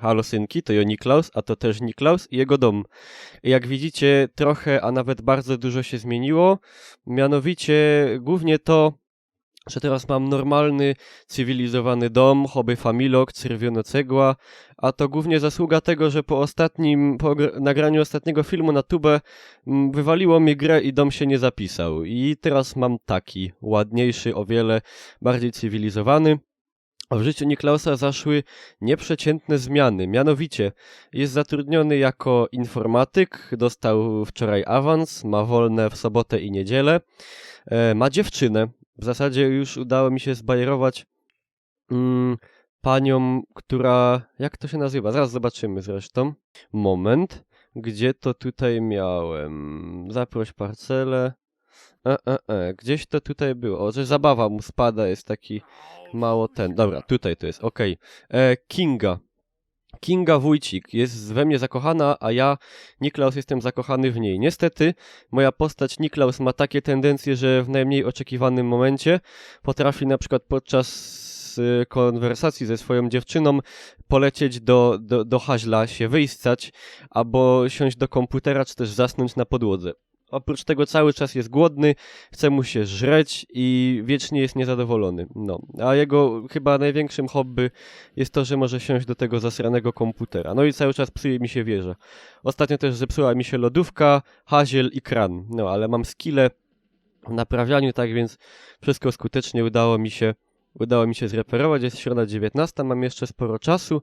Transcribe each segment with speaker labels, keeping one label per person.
Speaker 1: halo synki, to ja Niklaus, a to też Niklaus i jego dom. I jak widzicie, trochę, a nawet bardzo dużo się zmieniło. Mianowicie głównie to, że teraz mam normalny, cywilizowany dom, hobby familok, czerwiona cegła, a to głównie zasługa tego, że po nagraniu ostatniego filmu na tubę wywaliło mi grę i dom się nie zapisał. I teraz mam taki, ładniejszy, o wiele bardziej cywilizowany. A w życiu Niklausa zaszły nieprzeciętne zmiany, mianowicie jest zatrudniony jako informatyk, dostał wczoraj awans, ma wolne w sobotę i niedzielę, ma dziewczynę. W zasadzie już udało mi się zbajerować panią, która... Jak to się nazywa? Zaraz zobaczymy zresztą. Moment. Gdzie to tutaj miałem? Zaproś parcelę. Gdzieś to tutaj było. O, że zabawa mu spada, jest taki mało ten. Dobra, tutaj to jest, okej. Kinga. Kinga Wójcik jest we mnie zakochana, a ja, Niklaus, jestem zakochany w niej. Niestety, moja postać Niklaus ma takie tendencje, że w najmniej oczekiwanym momencie potrafi na przykład podczas konwersacji ze swoją dziewczyną polecieć do haźla, się wyjstać, albo siąść do komputera, czy też zasnąć na podłodze. Oprócz tego cały czas jest głodny, chce mu się żreć i wiecznie jest niezadowolony. No, a jego chyba największym hobby jest to, że może siąść do tego zasranego komputera. No i cały czas psuje mi się wieża. Ostatnio też zepsuła mi się lodówka, haziel i kran. No, ale mam skille w naprawianiu, tak więc wszystko skutecznie udało mi się zreperować. Jest środa 19, mam jeszcze sporo czasu.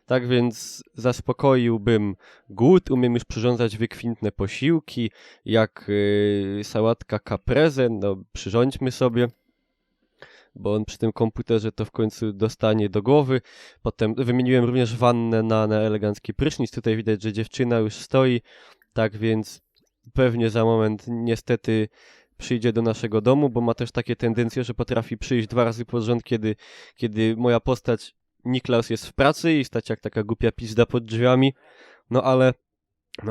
Speaker 1: Tak więc zaspokoiłbym głód, umiem już przyrządzać wykwintne posiłki, jak sałatka caprese, no przyrządźmy sobie, bo on przy tym komputerze to w końcu dostanie do głowy. Potem wymieniłem również wannę na elegancki prysznic, tutaj widać, że dziewczyna już stoi, tak więc pewnie za moment niestety przyjdzie do naszego domu, bo ma też takie tendencje, że potrafi przyjść 2 razy pod rząd, kiedy moja postać Niklaus jest w pracy i stać jak taka głupia pizda pod drzwiami, no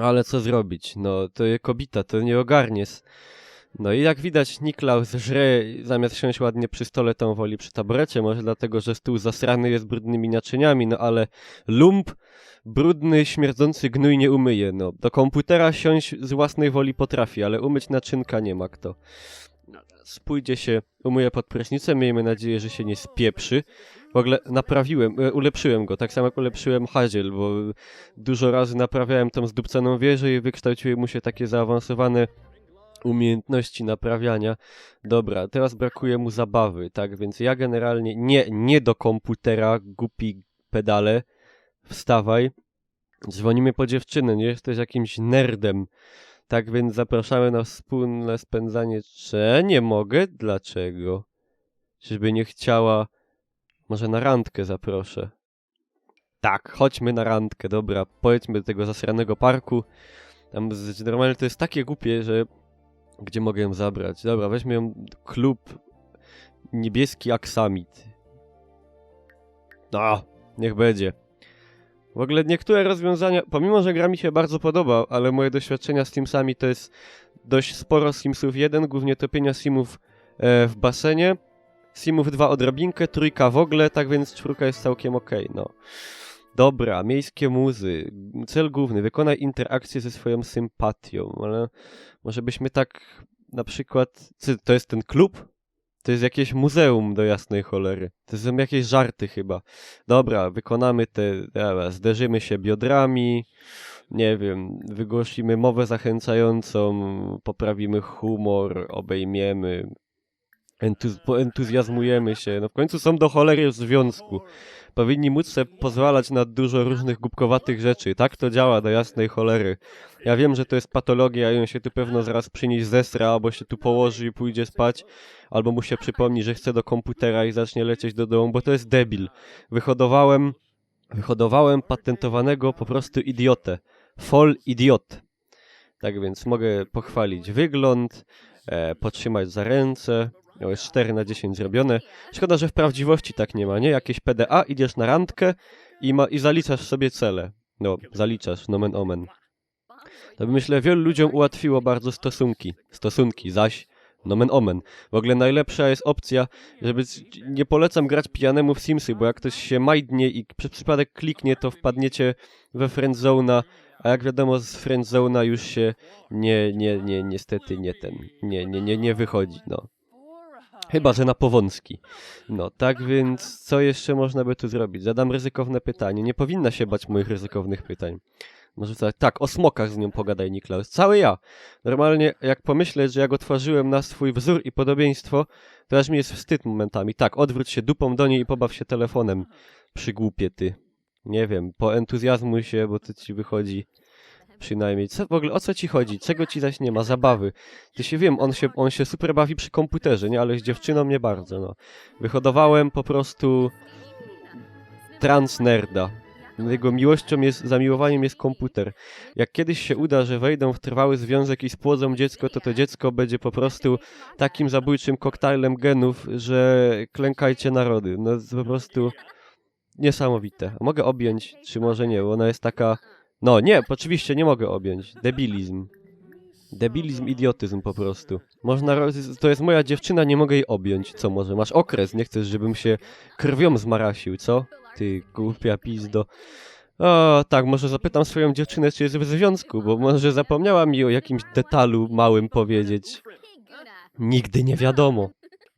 Speaker 1: ale co zrobić, no to jest kobieta, to nie ogarniesz. No i jak widać Niklaus żre, zamiast siąść ładnie przy stole, to on woli przy taborecie, może dlatego, że stół zasrany jest brudnymi naczyniami, no ale lump, brudny, śmierdzący gnój nie umyje, no. Do komputera siąść z własnej woli potrafi, ale umyć naczynka nie ma kto. Pójdzie się, umyję pod prysznicem, miejmy nadzieję, że się nie spieprzy. W ogóle ulepszyłem go, tak samo jak ulepszyłem haziel, bo dużo razy naprawiałem tą zdupconą wieżę i wykształciły mu się takie zaawansowane umiejętności naprawiania. Dobra, teraz brakuje mu zabawy, tak, więc ja generalnie nie do komputera, głupi pedale, wstawaj, dzwonimy po dziewczynę, nie jesteś jakimś nerdem. Tak więc zapraszamy na wspólne spędzanie. Nie mogę? Dlaczego? Czyżby nie chciała? Może na randkę zaproszę. Tak, chodźmy na randkę, dobra. Pojedźmy do tego zasranego parku. Tam normalnie to jest takie głupie, że... Gdzie mogę ją zabrać? Dobra, weźmy ją klub Niebieski Aksamit. No, niech będzie. W ogóle niektóre rozwiązania, pomimo że gra mi się bardzo podoba, ale moje doświadczenia z Simsami to jest dość sporo Simsów 1, głównie topienia Simów w basenie, Simów 2 odrobinkę, 3 w ogóle, tak więc 4 jest całkiem okej, no. Dobra, miejskie muzy. Cel główny, wykonaj interakcję ze swoją sympatią, ale może byśmy tak na przykład... To jest ten klub? To jest jakieś muzeum do jasnej cholery. To są jakieś żarty chyba. Dobra, wykonamy zderzymy się biodrami, nie wiem, wygłosimy mowę zachęcającą, poprawimy humor, obejmiemy, entuzjazmujemy się. No w końcu są do cholery w związku. Powinni móc sobie pozwalać na dużo różnych głupkowatych rzeczy. Tak to działa do jasnej cholery. Ja wiem, że to jest patologia i on się tu pewno zaraz przynieść zesra, albo się tu położy i pójdzie spać, albo mu się przypomni, że chce do komputera i zacznie lecieć do domu, bo to jest debil. Wyhodowałem patentowanego po prostu idiotę. Fol idiot. Tak więc mogę pochwalić wygląd, potrzymać za ręce. Jest 4 na 10 zrobione. Szkoda, że w prawdziwości tak nie ma, nie? Jakieś PDA, idziesz na randkę i zaliczasz sobie cele. No, zaliczasz, nomen omen. To by myślę wielu ludziom ułatwiło bardzo stosunki. Stosunki zaś Nomen omen. W ogóle najlepsza jest opcja, żeby... Nie polecam grać pijanemu w Simsy, bo jak ktoś się majdnie i przez przypadek kliknie, to wpadniecie we friendzona, a jak wiadomo z friendzona już się niestety nie wychodzi, no. Chyba, że na powązki. No, tak więc co jeszcze można by tu zrobić? Zadam ryzykowne pytanie. Nie powinna się bać moich ryzykownych pytań. Może tak, o smokach z nią pogadaj, Niklaus. Cały ja. Normalnie, jak pomyślę, że jak otworzyłem na swój wzór i podobieństwo, to aż mi jest wstyd momentami. Tak, odwróć się dupą do niej i pobaw się telefonem. Przygłupie ty. Nie wiem, poentuzjazmuj się, bo to ci wychodzi przynajmniej. Co w ogóle, o co ci chodzi? Czego ci zaś nie ma? Zabawy. Ty się wiem, on się super bawi przy komputerze, nie? Ale z dziewczyną nie bardzo, no. Wyhodowałem po prostu transnerda. Jego miłością jest, zamiłowaniem jest komputer. Jak kiedyś się uda, że wejdą w trwały związek i spłodzą dziecko, to dziecko będzie po prostu takim zabójczym koktajlem genów, że klękajcie narody. No jest po prostu niesamowite. A mogę objąć, czy może nie, bo ona jest taka... No nie, oczywiście nie mogę objąć. Debilizm. Debilizm, idiotyzm po prostu. Można... To jest moja dziewczyna, nie mogę jej objąć. Co może? Masz okres, nie chcesz, żebym się krwią zmarasił, co? Ty głupia pizdo. O, tak, może zapytam swoją dziewczynę, czy jest w związku, bo może zapomniała mi o jakimś detalu małym powiedzieć. Nigdy nie wiadomo.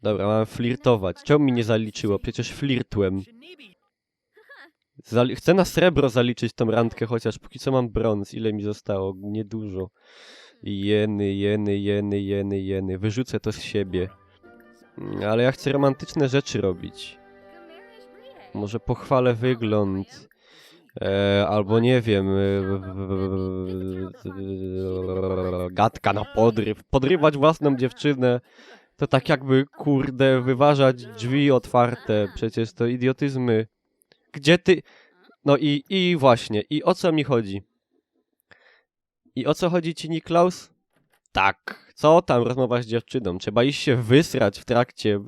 Speaker 1: Dobra, mam flirtować. Czemu mi nie zaliczyło? Przecież flirtłem. Chcę na srebro zaliczyć tą randkę, chociaż póki co mam brąz. Ile mi zostało? Niedużo. Jeny. Wyrzucę to z siebie. Ale ja chcę romantyczne rzeczy robić. Może pochwalę wygląd. Albo nie wiem. Gadka na podryw. Podrywać własną dziewczynę. To tak jakby, kurde, wyważać drzwi otwarte. Przecież to idiotyzmy. Gdzie ty... No i właśnie. I o co mi chodzi? I o co chodzi ci, Niklaus? Tak. Co tam rozmowa z dziewczyną? Trzeba iść się wysrać w trakcie.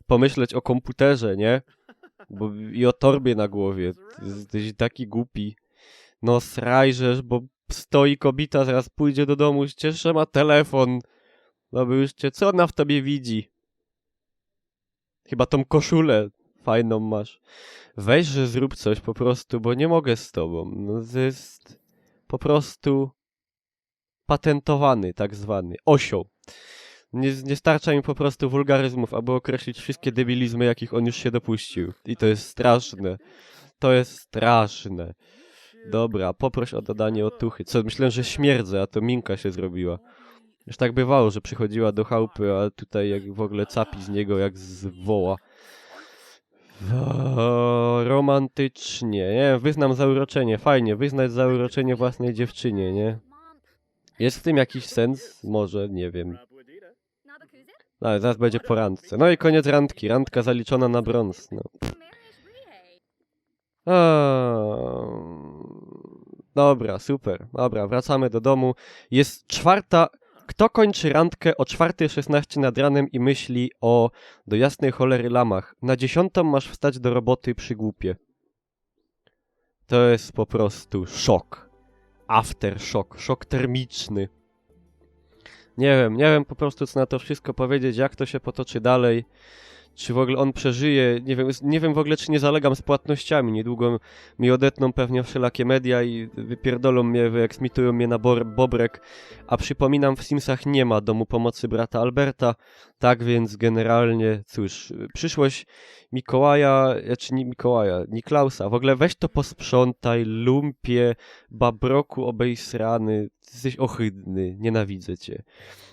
Speaker 1: Pomyśleć o komputerze, nie? I o torbie na głowie. Jesteś taki głupi. No srajżesz, bo stoi kobieta, zaraz pójdzie do domu, cieszę, ma telefon. No by już cię, co ona w tobie widzi? Chyba tą koszulę fajną masz. Weź, że zrób coś po prostu, bo nie mogę z tobą. No to jest po prostu patentowany, tak zwany. Osioł. Nie starcza mi po prostu wulgaryzmów, aby określić wszystkie debilizmy, jakich on już się dopuścił. I to jest straszne. To jest straszne. Dobra, poproś o dodanie otuchy. Co, myślę, że śmierdzę, a to Minka się zrobiła. Już tak bywało, że przychodziła do chałupy, a tutaj jak w ogóle capi z niego jak z woła. Romantycznie, nie? Wyznam zauroczenie, fajnie, wyznać zauroczenie własnej dziewczynie, nie? Jest w tym jakiś sens? Może, nie wiem. No, zaraz będzie po randce. No i koniec randki, randka zaliczona na brąz, no. Dobra, super. Dobra, wracamy do domu. Jest 4:00. Kto kończy randkę o 4:16 nad ranem i myśli o do jasnej cholery lamach? Na 10:00 masz wstać do roboty, przygłupie. To jest po prostu szok. Aftershock. Szok termiczny. Nie wiem po prostu co na to wszystko powiedzieć, jak to się potoczy dalej. Czy w ogóle on przeżyje, nie wiem w ogóle czy nie zalegam z płatnościami, niedługo mi odetną pewnie wszelakie media i wypierdolą mnie, wyeksmitują mnie na bobrek, a przypominam, w Simsach nie ma domu pomocy brata Alberta, tak więc generalnie, cóż, przyszłość Mikołaja, czy nie Mikołaja, Niklausa, w ogóle weź to posprzątaj, lumpie, babroku obejsrany, jesteś ohydny, nienawidzę cię.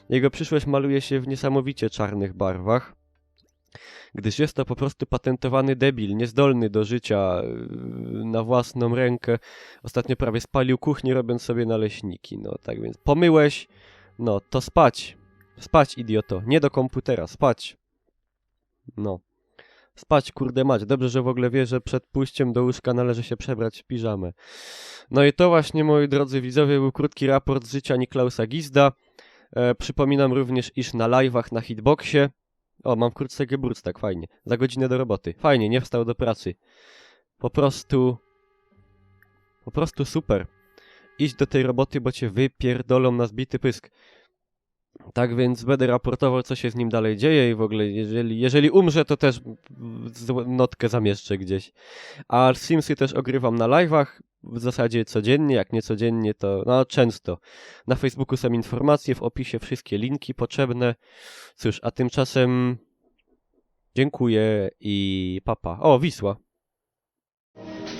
Speaker 1: Jego przyszłość maluje się w niesamowicie czarnych barwach, gdyż jest to po prostu patentowany debil, niezdolny do życia na własną rękę. Ostatnio prawie spalił kuchnię, robiąc sobie naleśniki. No tak więc pomyłeś, no to spać. Spać, idioto. Nie do komputera, spać. No. Spać, kurde mać. Dobrze, że w ogóle wie, że przed pójściem do łóżka należy się przebrać w piżamę. No i to właśnie, moi drodzy widzowie, był krótki raport z życia Niklausa Gizda. Przypominam również, iż na live'ach na Hitboxie. O, mam wkrótce Geburtstag, fajnie. Za godzinę do roboty. Fajnie, nie wstał do pracy. Po prostu super. Idź do tej roboty, bo cię wypierdolą na zbity pysk. Tak więc będę raportował, co się z nim dalej dzieje i w ogóle, jeżeli umrze, to też notkę zamieszczę gdzieś. A Simsy też ogrywam na live'ach, w zasadzie codziennie, jak nie codziennie, to no często. Na Facebooku są informacje, w opisie wszystkie linki potrzebne. Cóż, a tymczasem dziękuję i papa. O, Wisła.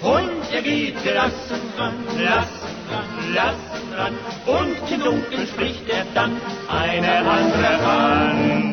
Speaker 2: Und geht gelassen ran, lassen ran, lassen ran. Und im Dunkeln spricht dann eine andere an.